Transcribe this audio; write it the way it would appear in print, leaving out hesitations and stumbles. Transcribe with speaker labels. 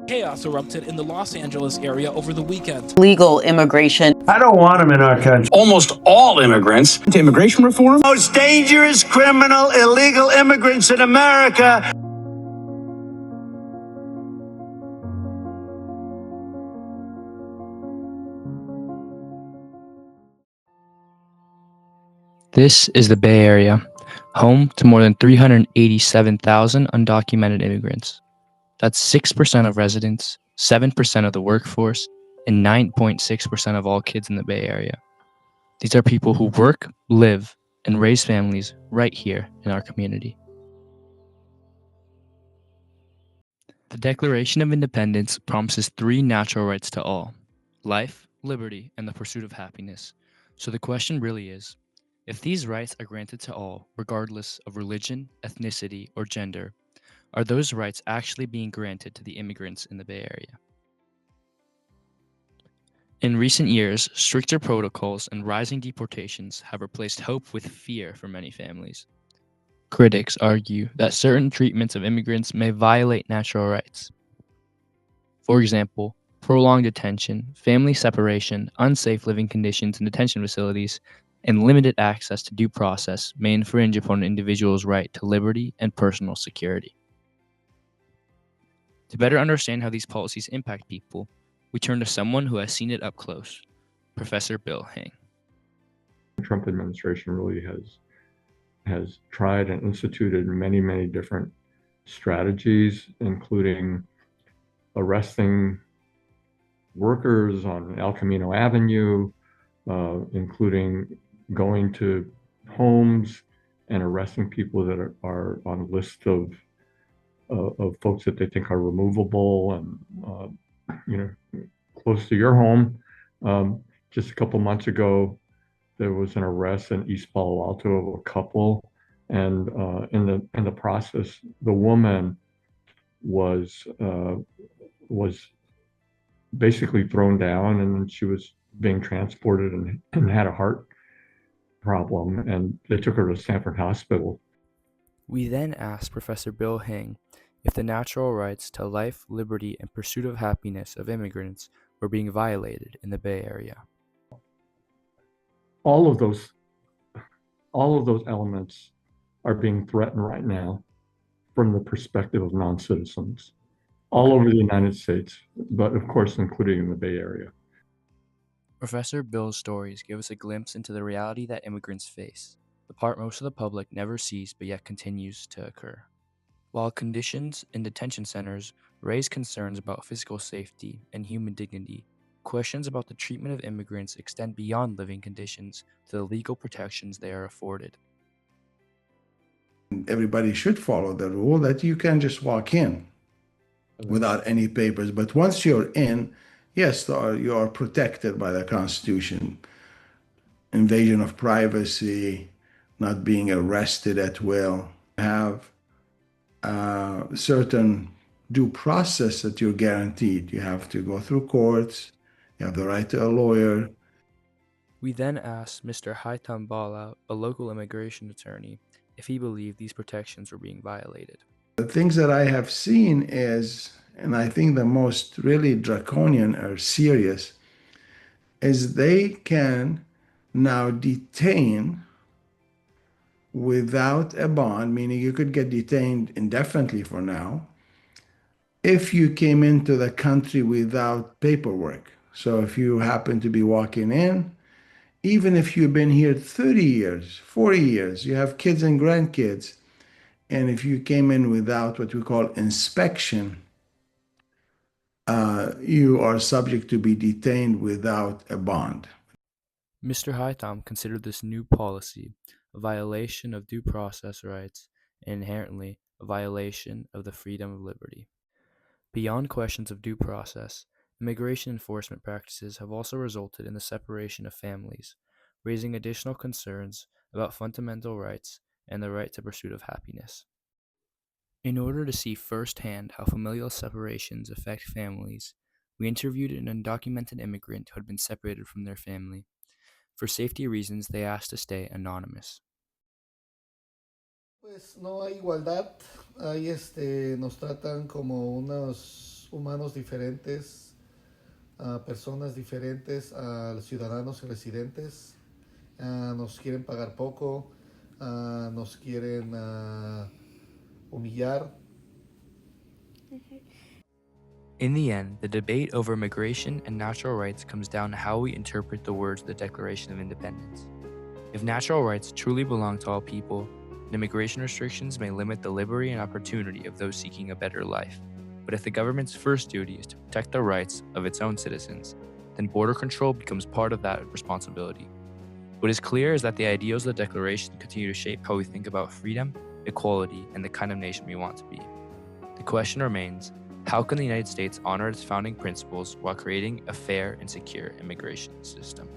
Speaker 1: Chaos erupted in the Los Angeles area over the weekend.
Speaker 2: Legal immigration.
Speaker 3: I don't want them in our country.
Speaker 4: Almost all immigrants to immigration reform.
Speaker 3: Most dangerous criminal illegal immigrants in America.
Speaker 5: This is the Bay Area, home to more than 387,000 undocumented immigrants. That's 6% of residents, 7% of the workforce, and 9.6% of all kids in the Bay Area. These are people who work, live, and raise families right here in our community. The Declaration of Independence promises 3 natural rights to all: life, liberty, and the pursuit of happiness. So the question really is, if these rights are granted to all, regardless of religion, ethnicity, or gender, are those rights actually being granted to the immigrants in the Bay Area? In recent years, stricter protocols and rising deportations have replaced hope with fear for many families. Critics argue that certain treatments of immigrants may violate natural rights. For example, prolonged detention, family separation, unsafe living conditions in detention facilities, and limited access to due process may infringe upon an individual's right to liberty and personal security. To better understand how these policies impact people, we turn to someone who has seen it up close, Professor Bill Hang.
Speaker 6: The Trump administration really has tried and instituted many different strategies, including arresting workers on El Camino Avenue, including going to homes and arresting people that are on a list of folks that they think are removable and close to your home. Just a couple months ago, there was an arrest in East Palo Alto of a couple, and in the process, the woman was basically thrown down, and she was being transported and had a heart problem, and they took her to Stanford Hospital.
Speaker 5: We then asked Professor Bill Hang if the natural rights to life, liberty, and pursuit of happiness of immigrants were being violated in the Bay Area.
Speaker 6: All of those elements are being threatened right now from the perspective of non-citizens all over the United States, but of course, including in the Bay Area.
Speaker 5: Professor Bill's stories give us a glimpse into the reality that immigrants face, the part most of the public never sees but yet continues to occur. While conditions in detention centers raise concerns about physical safety and human dignity, questions about the treatment of immigrants extend beyond living conditions to the legal protections they are afforded.
Speaker 7: Everybody should follow the rule that you can just walk in without any papers. But once you're in, yes, you are protected by the Constitution. Invasion of privacy, not being arrested at will, have certain due process that you're guaranteed. You have to go through courts, you have the right to a lawyer.
Speaker 5: We then asked Mr. Haitam Bala, a local immigration attorney, if he believed these protections were being violated.
Speaker 7: The things that I have seen is, and I think the most really draconian or serious, is they can now detain without a bond, meaning you could get detained indefinitely for now, if you came into the country without paperwork. So if you happen to be walking in, even if you've been here 30 years, 40 years, you have kids and grandkids, and if you came in without what we call inspection, you are subject to be detained without a bond.
Speaker 5: Mr. Haitam considered this new policy a violation of due process rights and inherently a violation of the freedom of liberty. Beyond questions of due process, immigration enforcement practices have also resulted in the separation of families, raising additional concerns about fundamental rights and the right to pursuit of happiness. In order to see firsthand how familial separations affect families, we interviewed an undocumented immigrant who had been separated from their family. For safety reasons, they asked to stay anonymous.
Speaker 8: Pues no hay igualdad, nos tratan como unos
Speaker 2: seres humanos diferentes, a personas diferentes, a ciudadanos y residentes. Nos quieren pagar poco, nos quieren humillar.
Speaker 5: In the end, the debate over immigration and natural rights comes down to how we interpret the words of the Declaration of Independence. If natural rights truly belong to all people, then immigration restrictions may limit the liberty and opportunity of those seeking a better life. But if the government's first duty is to protect the rights of its own citizens, then border control becomes part of that responsibility. What is clear is that the ideals of the Declaration continue to shape how we think about freedom, equality, and the kind of nation we want to be. The question remains, how can the United States honor its founding principles while creating a fair and secure immigration system?